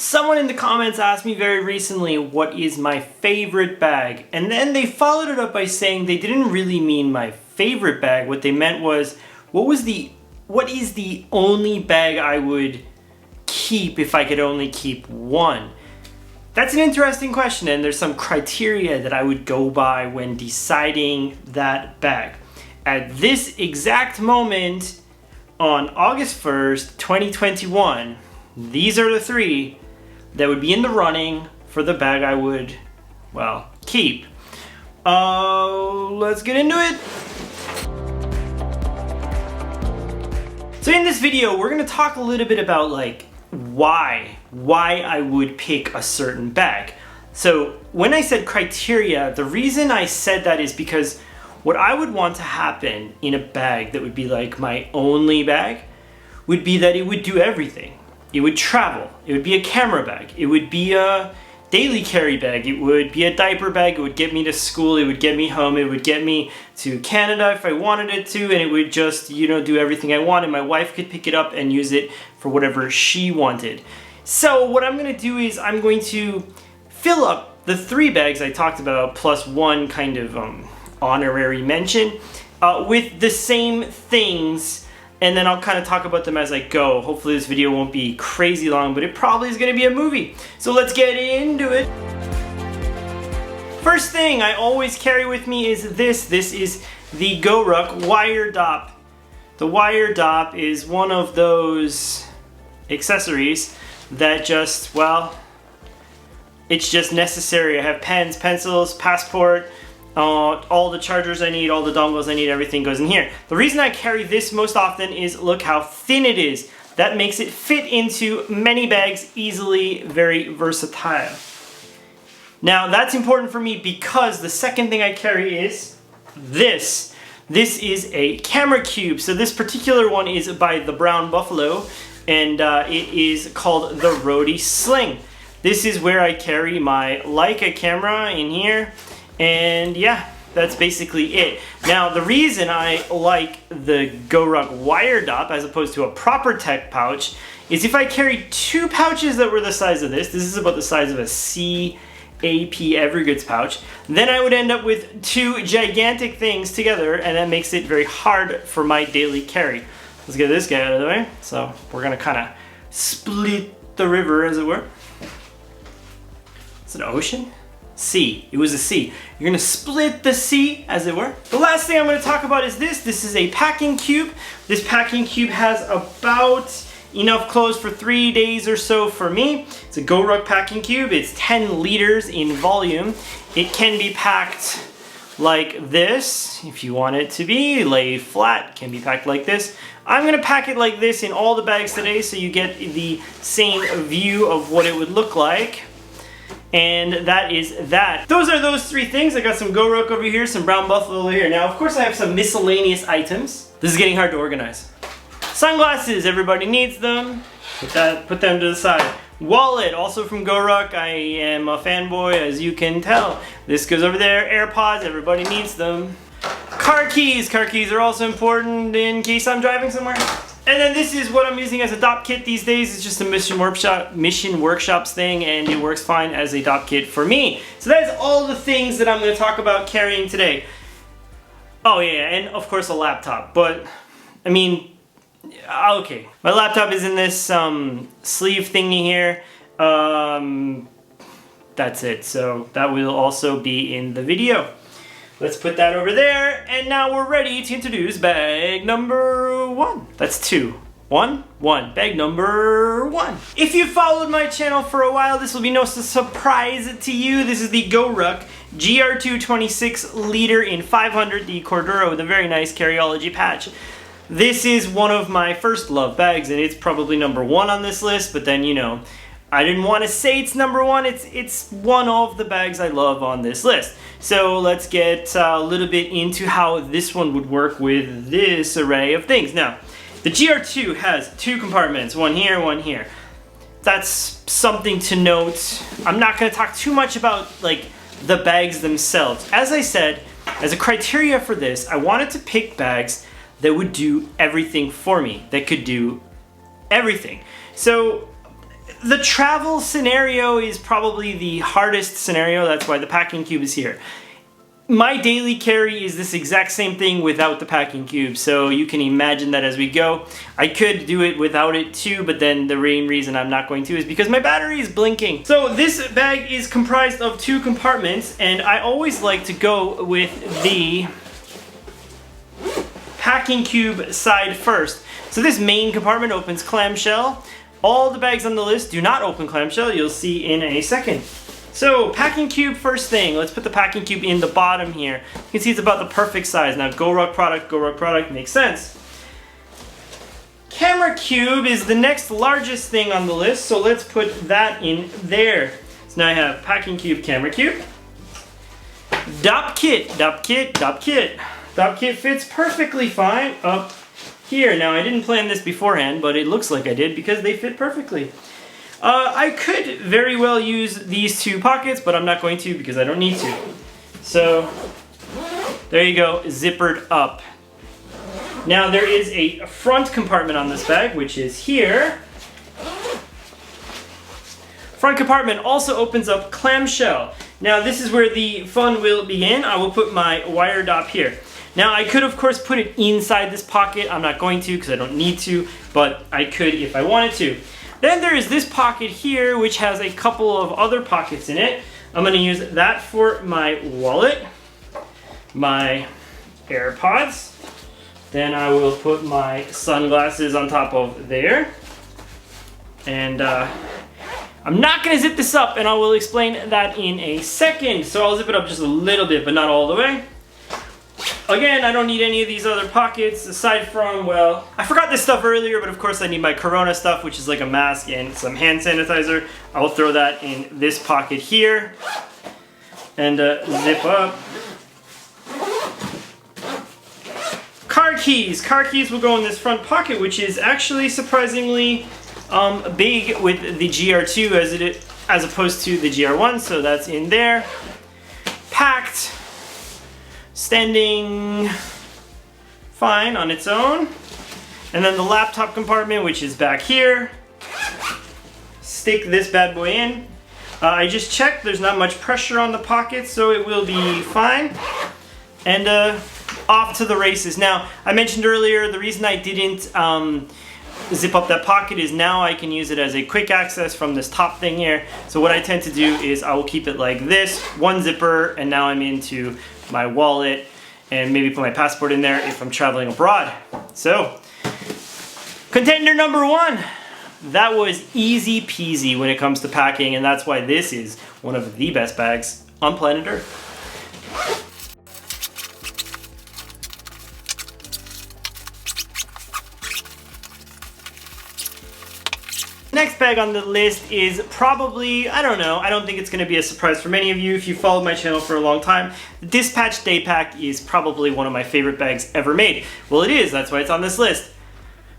Someone in the comments asked me very recently what is my favorite bag, and then they followed it up by saying they didn't really mean my favorite bag. What they meant was what is the only bag I would keep if I could only keep one? That's an interesting question, and there's some criteria that I would go by when deciding that bag. At this exact moment on August 1st, 2021, these are the three that would be in the running for the bag I would, well, keep. Let's get into it. So in this video, we're gonna talk a little bit about like why I would pick a certain bag. So when I said criteria, the reason I said that is because what I would want to happen in a bag that would be like my only bag would be that it would do everything. It would travel, it would be a camera bag, it would be a daily carry bag, it would be a diaper bag, it would get me to school, it would get me home, it would get me to Canada if I wanted it to, and it would just, you know, do everything I wanted. My wife could pick it up and use it for whatever she wanted. So what I'm gonna do is I'm going to fill up the three bags I talked about plus one kind of honorary mention with the same things, and then I'll kind of talk about them as I go. Hopefully this video won't be crazy long, but it probably is gonna be a movie. So let's get into it. First thing I always carry with me is this. This is the GORUCK Wiredopp. The Wiredopp is one of those accessories that just, well, it's just necessary. I have pens, pencils, passport, all the chargers I need, all the dongles I need, everything goes in here. The reason I carry this most often is look how thin it is. That makes it fit into many bags easily, very versatile. Now that's important for me because the second thing I carry is this. This is a camera cube. So this particular one is by the Brown Buffalo, and it is called the Roadie Sling. This is where I carry my Leica camera in here. And yeah, that's basically it. Now, the reason I like the GORUCK Wiredopp as opposed to a proper tech pouch is if I carried two pouches that were the size of this is about the size of a CAP Evergoods pouch, then I would end up with two gigantic things together, and that makes it very hard for my daily carry. Let's get this guy out of the way. So we're gonna kind of split the river, as it were. It's an ocean? Sea. It was a sea. You're gonna split the sea, as it were. The last thing I'm gonna talk about is this. This is a packing cube. This packing cube has about enough clothes for 3 days or so for me. It's a GORUCK packing cube. It's 10 liters in volume. It can be packed like this if you want it to be. Lay flat, can be packed like this. I'm gonna pack it like this in all the bags today so you get the same view of what it would look like. And that is that. Those are those three things. I got some GORUCK over here, some Brown Buffalo over here. Now, of course, I have some miscellaneous items. This is getting hard to organize. Sunglasses, everybody needs them. Put them to the side. Wallet, also from GORUCK. I am a fanboy, as you can tell. This goes over there. AirPods, everybody needs them. Car keys. Car keys are also important in case I'm driving somewhere. And then this is what I'm using as a DOP kit these days. It's just a Mission Workshops thing, and it works fine as a DOP kit for me. So that's all the things that I'm going to talk about carrying today. Oh yeah, and of course a laptop. But, I mean, okay. My laptop is in this sleeve thingy here. That's it. So that will also be in the video. Let's put that over there, and now we're ready to introduce bag number one. That's two. One. Bag number one. If you followed my channel for a while, this will be no surprise to you. This is the GORUCK GR2 26 liter in 500, the Corduro with a very nice carryology patch. This is one of my first love bags, and it's probably number one on this list, but then, you know, I didn't want to say it's number one. It's one of the bags I love on this list. So let's get a little bit into how this one would work with this array of things. Now, the GR2 has two compartments, one here, one here. That's something to note. I'm not going to talk too much about like the bags themselves. As I said, as a criteria for this, I wanted to pick bags that would do everything for me, that could do everything. So The travel scenario is probably the hardest scenario. That's why the packing cube is here. My daily carry is this exact same thing without the packing cube, so you can imagine that as we go. I could do it without it too, but then the main reason I'm not going to is because my battery is blinking. So this bag is comprised of 2 compartments, and I always like to go with the packing cube side first. So this main compartment opens clamshell. All the bags on the list do not open clamshell, you'll see in a second. So, packing cube first thing. Let's put the packing cube in the bottom here. You can see it's about the perfect size. Now, Goruck product makes sense. Camera cube is the next largest thing on the list, so let's put that in there. So now I have packing cube, camera cube. Dop kit. Dop kit fits perfectly fine up here. Now, I didn't plan this beforehand, but it looks like I did because they fit perfectly. I could very well use these 2 pockets, but I'm not going to because I don't need to. So, there you go, zippered up. Now there is a front compartment on this bag, which is here. Front compartment also opens up clamshell. Now this is where the fun will begin. I will put my Wiredopp here. Now I could of course put it inside this pocket. I'm not going to because I don't need to, but I could if I wanted to. Then there is this pocket here, which has a couple of other pockets in it. I'm going to use that for my wallet, my AirPods. Then I will put my sunglasses on top of there. And I'm not going to zip this up, and I will explain that in a second. So I'll zip it up just a little bit, but not all the way. Again, I don't need any of these other pockets aside from, well, I forgot this stuff earlier, but of course I need my Corona stuff, which is like a mask and some hand sanitizer. I will throw that in this pocket here and zip up. Car keys. Car keys will go in this front pocket, which is actually surprisingly big with the GR2 as opposed to the GR1, so that's in there. Packed. Standing fine on its own. And then the laptop compartment, which is back here. Stick this bad boy in. I just checked, there's not much pressure on the pocket, so it will be fine. And off to the races. Now, I mentioned earlier, the reason I didn't zip up that pocket is now I can use it as a quick access from this top thing here. So what I tend to do is I will keep it like this, one zipper, and now I'm into my wallet and maybe put my passport in there if I'm traveling abroad. So, contender number 1. That was easy peasy when it comes to packing, and that's why this is one of the best bags on planet Earth. Next bag on the list is probably, I don't know, I don't think it's going to be a surprise for many of you if you followed my channel for a long time. The DSPTCH Daypack is probably one of my favorite bags ever made. Well, it is, that's why it's on this list.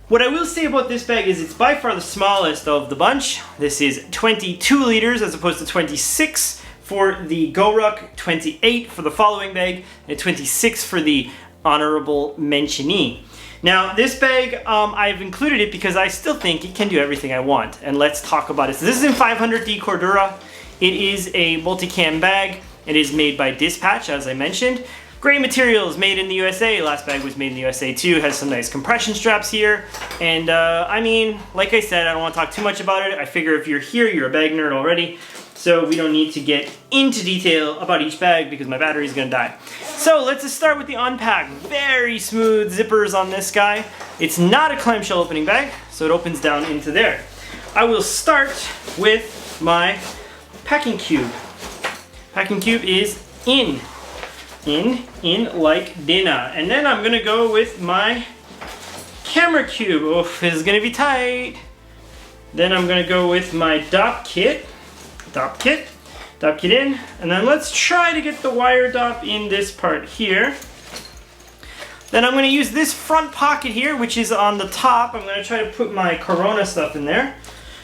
What I will say about this bag is it's by far the smallest of the bunch. This is 22 liters as opposed to 26 for the Goruck, 28 for the following bag, and 26 for the honorable mentionee. Now, this bag, I've included it because I still think it can do everything I want, and let's talk about it. So this is in 500D Cordura. It is a multicam bag. It is made by DSPTCH, as I mentioned. Great materials, made in the USA. Last bag was made in the USA too. Has some nice compression straps here. And I mean, like I said, I don't want to talk too much about it. I figure if you're here, you're a bag nerd already. So we don't need to get into detail about each bag because my battery is gonna die. So let's just start with the unpack. Very smooth zippers on this guy. It's not a clamshell opening bag, so it opens down into there. I will start with my packing cube. Packing cube is in like dinner. And then I'm gonna go with my camera cube. Oh, this is gonna be tight. Then I'm gonna go with my Dop kit in, and then let's try to get the Wiredopp in this part here. Then I'm going to use this front pocket here, which is on the top. I'm going to try to put my Corona stuff in there.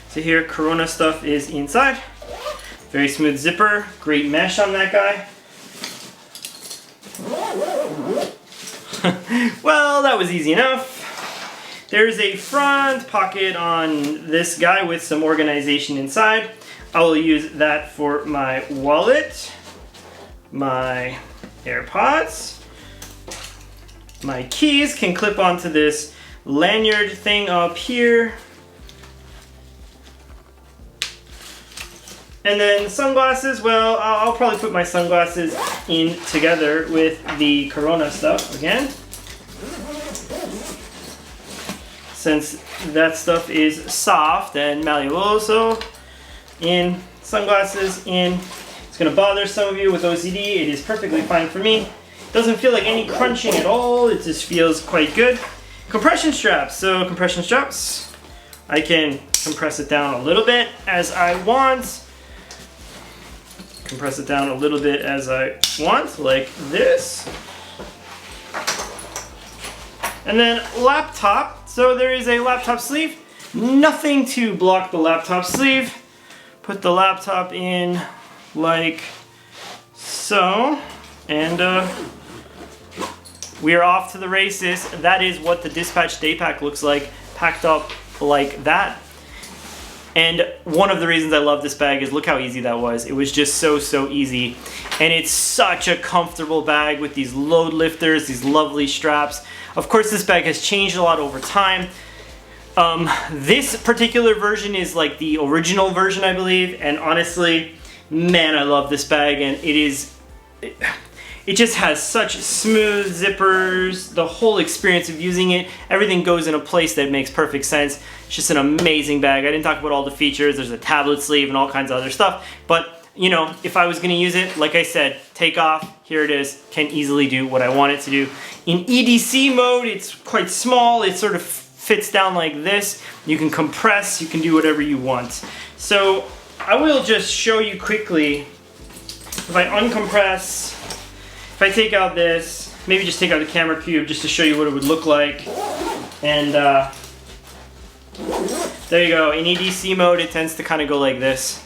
So here, Corona stuff is inside. Very smooth zipper, great mesh on that guy. Well, that was easy enough. There's a front pocket on this guy with some organization inside. I will use that for my wallet, my AirPods. My keys can clip onto this lanyard thing up here. And then sunglasses, well, I'll probably put my sunglasses in together with the Corona stuff again, since that stuff is soft and malleable. So in sunglasses, it's gonna bother some of you with OCD. It is perfectly fine for me. Doesn't feel like any crunching at all. It just feels quite good. Compression straps. So compression straps, I can compress it down a little bit as I want. Compress it down a little bit as I want, like this. And then laptop. So there is a laptop sleeve. Nothing to block the laptop sleeve. Put the laptop in like so, and we are off to the races. That is what the DSPTCH Daypack looks like, packed up like that. And one of the reasons I love this bag is look how easy that was. It was just so easy. And it's such a comfortable bag with these load lifters, these lovely straps. Of course, this bag has changed a lot over time. This particular version is like the original version, I believe, and honestly, man, I love this bag, and it just has such smooth zippers, the whole experience of using it, everything goes in a place that makes perfect sense. It's just an amazing bag. I didn't talk about all the features. There's a tablet sleeve and all kinds of other stuff, but you know, if I was gonna use it, like I said, take off, here it is, can easily do what I want it to do. In EDC mode, it's quite small, it sort of fits down like this. You can compress, you can do whatever you want. So I will just show you quickly, if I uncompress, if I take out this, maybe just take out the camera cube just to show you what it would look like. And there you go, in EDC mode it tends to kind of go like this.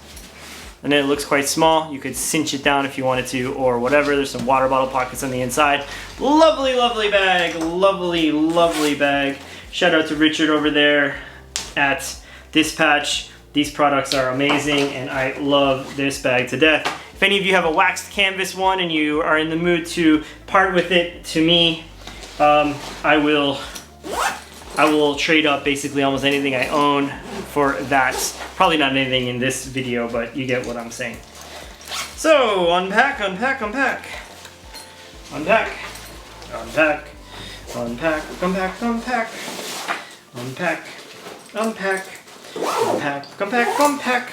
And then it looks quite small. You could cinch it down if you wanted to or whatever. There's some water bottle pockets on the inside. Lovely, lovely bag, lovely, lovely bag. Shout out to Richard over there at DSPTCH. These products are amazing and I love this bag to death. If any of you have a waxed canvas one and you are in the mood to part with it to me, I will trade up basically almost anything I own for that. Probably not anything in this video, but you get what I'm saying. So unpack, unpack, unpack. Unpack, unpack, unpack, unpack, unpack. Unpack, unpack, unpack, unpack, unpack.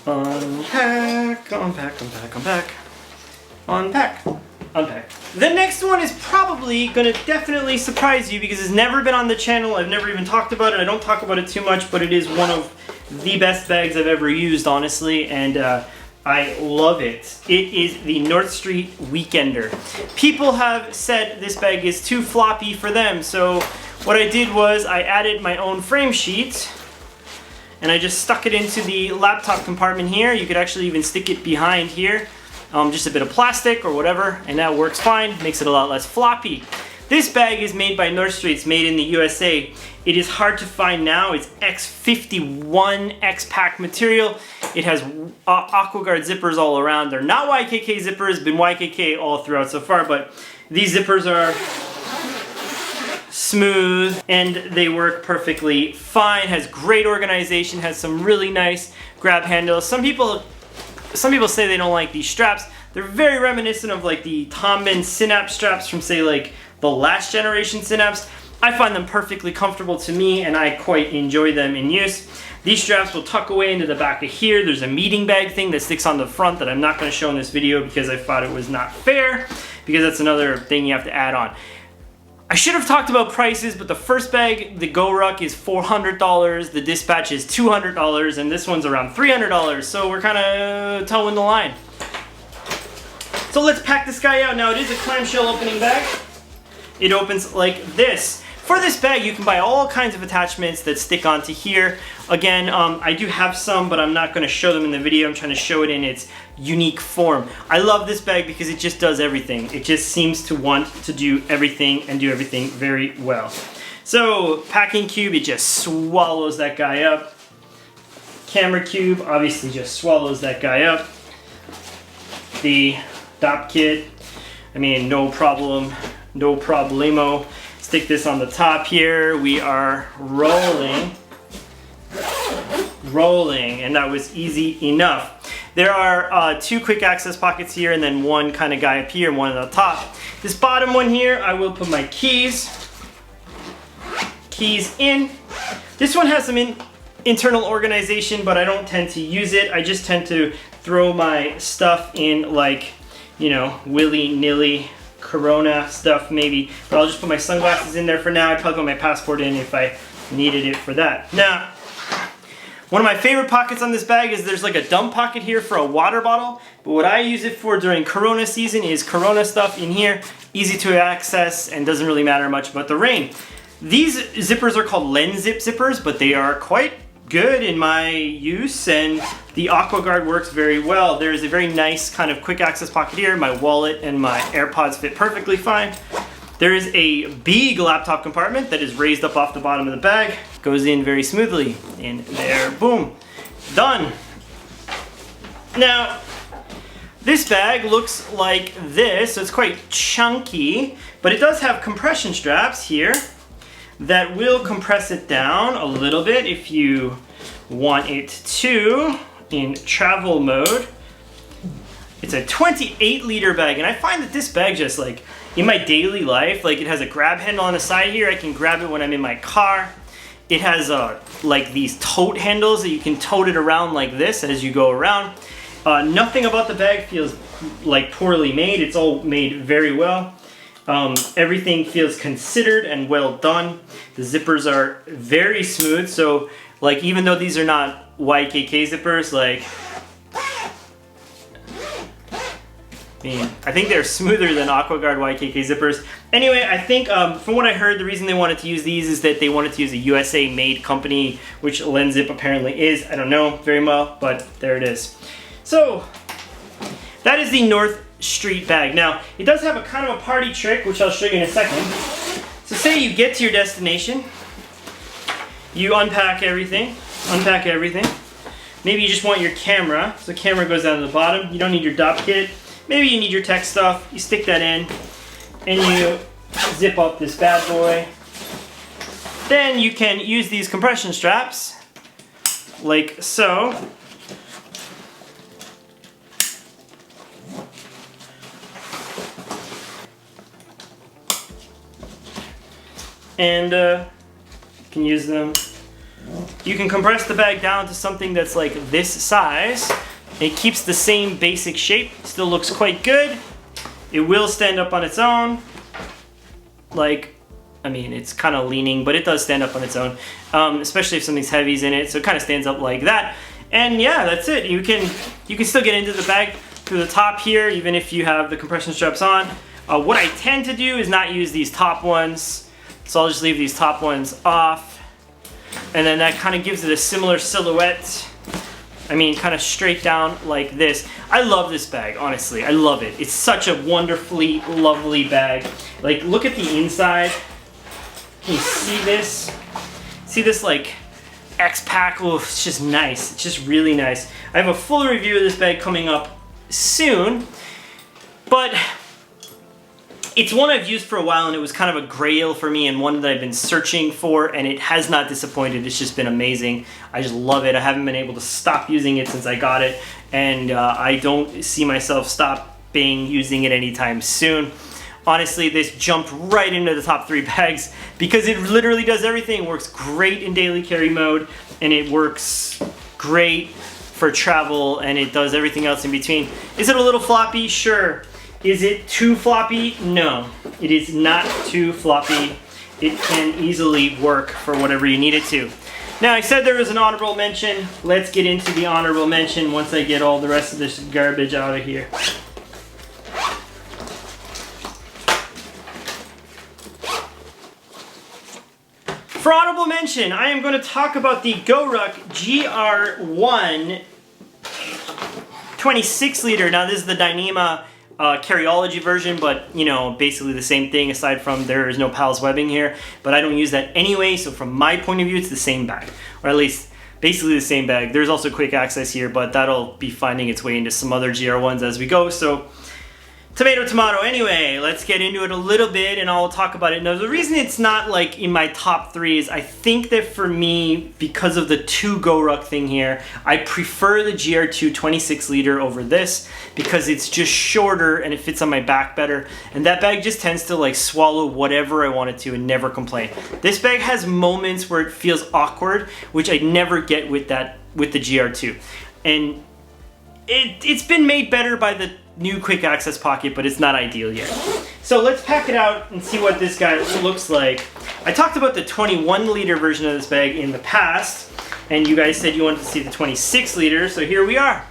Unpack, unpack, unpack, unpack. Unpack, unpack. The next one is probably gonna definitely surprise you because it's never been on the channel. I've never even talked about it. I don't talk about it too much, but it is one of the best bags I've ever used, honestly, and I love it. It is the North Street Weekender. People have said this bag is too floppy for them, so what I did was I added my own frame sheet and I just stuck it into the laptop compartment here. You could actually even stick it behind here. Just a bit of plastic or whatever, and that works fine, makes it a lot less floppy. This bag is made by North Street, it's made in the USA. It is hard to find now, it's X51 X-Pack material. It has AquaGuard zippers all around. They're not YKK zippers, been YKK all throughout so far, but these zippers are smooth and they work perfectly fine. Has great organization, has some really nice grab handles. Some people say they don't like these straps. They're very reminiscent of like the Tombin Synapse straps from say like the last generation Synapse. I find them perfectly comfortable to me and I quite enjoy them in use. These straps will tuck away into the back of here. There's a meeting bag thing that sticks on the front that I'm not going to show in this video because I thought it was not fair, because that's another thing you have to add on. I should have talked about prices, but the first bag, the Goruck, is $400, the DSPTCH is $200, and this one's around $300, so we're kind of toeing the line. So let's pack this guy out. Now it is a clamshell opening bag. It opens like this. For this bag, you can buy all kinds of attachments that stick onto here. Again, I do have some, but I'm not going to show them in the video. I'm trying to show it in its unique form. I love this bag because it just does everything. It just seems to want to do everything and do everything very well. So packing cube, it just swallows that guy up. Camera cube obviously just swallows that guy up. The DOP kit, I mean, no problem, no problemo. Stick this on the top here. We are rolling, and that was easy enough. There are 2 quick access pockets here, and then one kind of guy up here and one on the top. This bottom one here, I will put my keys in. This one has some internal organization, but I don't tend to use it. I just tend to throw my stuff in, like, you know, willy-nilly Corona stuff maybe. But I'll just put my sunglasses in there for now. I'd probably put my passport in if I needed it for that. Now, one of my favorite pockets on this bag is there's like a dump pocket here for a water bottle. But what I use it for during Corona season is Corona stuff in here. Easy to access and doesn't really matter much about the rain. These zippers are called lens zip zippers, but they are quite good in my use, and the AquaGuard works very well. There's a very nice kind of quick access pocket here. My wallet and my AirPods fit perfectly fine. There is a big laptop compartment that is raised up off the bottom of the bag. Goes in very smoothly. In there, boom, done. Now, this bag looks like this, so it's quite chunky, but it does have compression straps here that will compress it down a little bit if you want it to in travel mode. It's a 28-liter bag, and I find that this bag just, like, in my daily life, like, it has a grab handle on the side here. I can grab it when I'm in my car. It has like these tote handles that you can tote it around like this as you go around. Nothing about the bag feels like poorly made. It's all made very well. Everything feels considered and well done. The zippers are very smooth, so like even though these are not YKK zippers, like I think they're smoother than AquaGuard YKK zippers. Anyway, I think from what I heard, the reason they wanted to use these is that they wanted to use a USA made company, which LensZip apparently is. I don't know very well, but there it is. So that is the North Street bag. Now, it does have a kind of a party trick, which I'll show you in a second. So say you get to your destination, you unpack everything. Maybe you just want your camera, so the camera goes down to the bottom. You don't need your DOP kit. Maybe you need your tech stuff. You stick that in, and you zip up this bad boy. Then you can use these compression straps, like so. And you can use them. You can compress the bag down to something that's like this size. It keeps the same basic shape, still looks quite good. It will stand up on its own. Like, I mean, it's kind of leaning, but it does stand up on its own, especially if something's heavy's in it. So it kind of stands up like that. And yeah, that's it. You can still get into the bag through the top here, even if you have the compression straps on. What I tend to do is not use these top ones. So I'll just leave these top ones off. And then that kind of gives it a similar silhouette. I mean, kind of straight down like this. I love this bag, honestly. I love it. It's such a wonderfully lovely bag. Like, look at the inside. Can you see this? See this, like, X-Pack? Oh, it's just nice. It's just really nice. I have a full review of this bag coming up soon. But it's one I've used for a while, and it was kind of a grail for me and one that I've been searching for, and it has not disappointed. It's just been amazing. I just love it. I haven't been able to stop using it since I got it, and I don't see myself stopping using it anytime soon. Honestly, this jumped right into the top 3 bags because it literally does everything. It works great in daily carry mode, and it works great for travel, and it does everything else in between. Is it a little floppy? Sure. Is it too floppy? No, it is not too floppy. It can easily work for whatever you need it to. Now, I said there was an honorable mention. Let's get into the honorable mention once I get all the rest of this garbage out of here. For honorable mention, I am going to talk about the Goruck GR1 26 liter. Now, this is the Dyneema carryology version, but you know, basically the same thing aside from there is no pals webbing here, but I don't use that anyway, so from my point of view, it's the same bag, or at least basically the same bag. There's also quick access here, but that'll be finding its way into some other GR1s as we go, so tomato, tomato. Anyway, let's get into it a little bit and I'll talk about it. Now, the reason it's not like in my top 3 is I think that for me, because of the 2 Goruck thing here, I prefer the GR2 26 liter over this because it's just shorter and it fits on my back better. And that bag just tends to like swallow whatever I want it to and never complain. This bag has moments where it feels awkward, which I never get with the GR2. And it's been made better by the new quick access pocket, but it's not ideal yet. So let's pack it out and see what this guy looks like. I talked about the 21 liter version of this bag in the past, and you guys said you wanted to see the 26 liter, so here we are.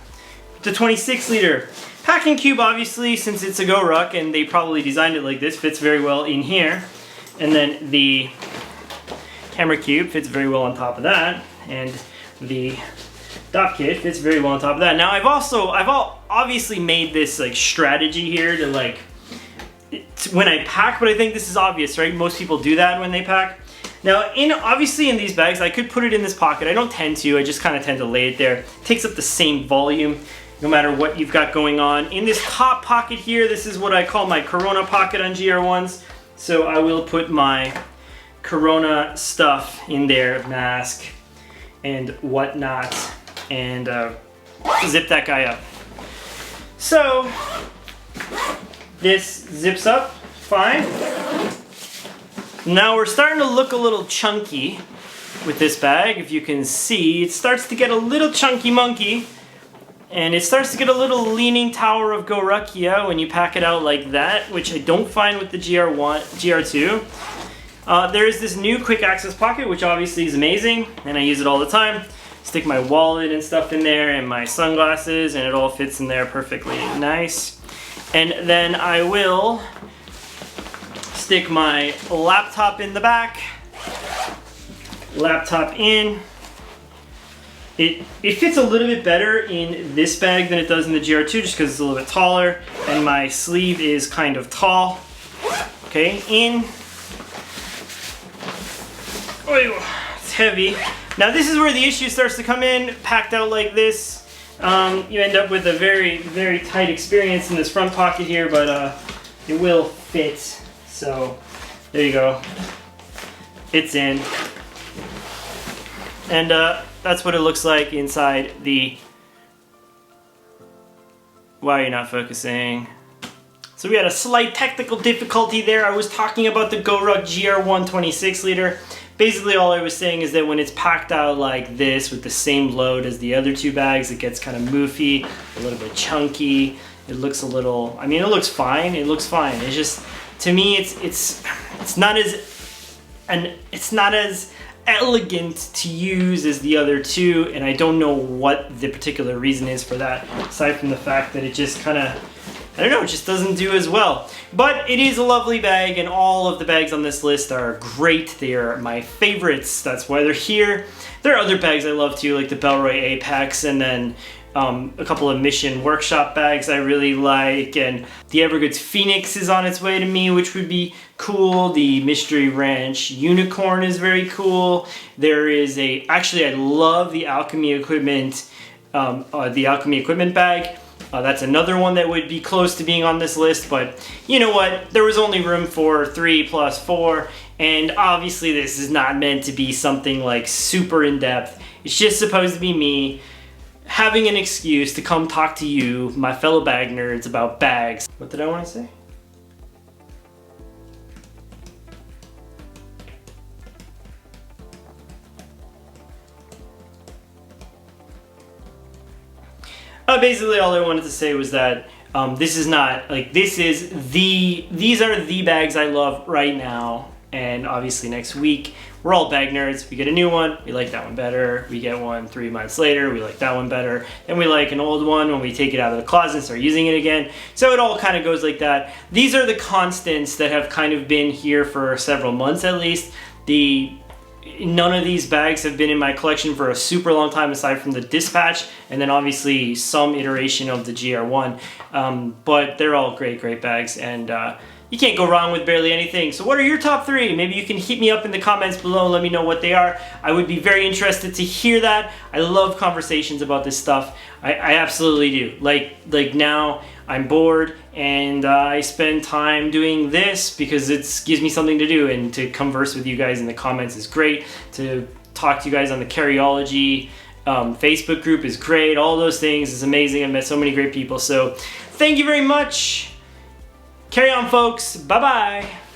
The 26 liter. Packing cube, obviously, since it's a Goruck and they probably designed it like this, fits very well in here. And then the camera cube fits very well on top of that, and the DOP kit fits very well on top of that. Now I've obviously made this like strategy here to like when I pack, but I think this is obvious, right? Most people do that when they pack. Now obviously in these bags, I could put it in this pocket. I don't tend to, I just kind of tend to lay it there. It takes up the same volume no matter what you've got going on. In this top pocket here, this is what I call my Corona pocket on GR1s. So I will put my Corona stuff in there, mask and whatnot, and zip that guy up. So this zips up fine. Now we're starting to look a little chunky with this bag. If you can see, it starts to get a little chunky monkey, and it starts to get a little leaning tower of Goruckia when you pack it out like that, which I don't find with the GR2. There's this new quick access pocket, which obviously is amazing, and I use it all the time. Stick my wallet and stuff in there and my sunglasses, and it all fits in there perfectly nice. And then I will stick my laptop in the back. Laptop in. It fits a little bit better in this bag than it does in the GR2 just because it's a little bit taller, and my sleeve is kind of tall. Okay, in. Oh, it's heavy. Now this is where the issue starts to come in. Packed out like this, you end up with a very, very tight experience in this front pocket here, but it will fit. So there you go. It's in. And that's what it looks like inside the... Why are you not focusing? So we had a slight technical difficulty there. I was talking about the Goruck GR1 26 liter. Basically all I was saying is that when it's packed out like this with the same load as the other 2 bags, it gets kind of moofy, a little bit chunky. It looks a little, I mean, it looks fine. It looks fine. It's just, to me, it's not as elegant to use as the other 2, and I don't know what the particular reason is for that, aside from the fact that it just kind of, I don't know, it just doesn't do as well. But it is a lovely bag, and all of the bags on this list are great. They are my favorites. That's why they're here. There are other bags I love too, like the Bellroy Apex, and then a couple of Mission Workshop bags I really like, and the Evergoods Phoenix is on its way to me, which would be cool. The Mystery Ranch Unicorn is very cool. There is actually I love the Alchemy Equipment bag. That's another one that would be close to being on this list, but you know what? There was only room for 3 plus 4, and obviously this is not meant to be something like super in-depth. It's just supposed to be me having an excuse to come talk to you, my fellow bag nerds, about bags. What did I want to say? Basically all I wanted to say was that these are the bags I love right now, and obviously next week we're all bag nerds. We get a new one, we like that one better. We get one 3 months later, we like that one better. And we like an old one when we take it out of the closet and start using it again. So it all kind of goes like that. These are the constants that have kind of been here for several months at least. The none of these bags have been in my collection for a super long time aside from the Dispatch, and then obviously some iteration of the GR1. But they're all great bags, and you can't go wrong with barely anything. So what are your top 3? Maybe you can hit me up in the comments below and let me know what they are. I would be very interested to hear that. I love conversations about this stuff. I absolutely do. Like now I'm bored and I spend time doing this because it gives me something to do, and to converse with you guys in the comments is great. To talk to you guys on the carryology Facebook group is great. All those things is amazing. I've met so many great people. So thank you very much. Carry on, folks. Bye-bye.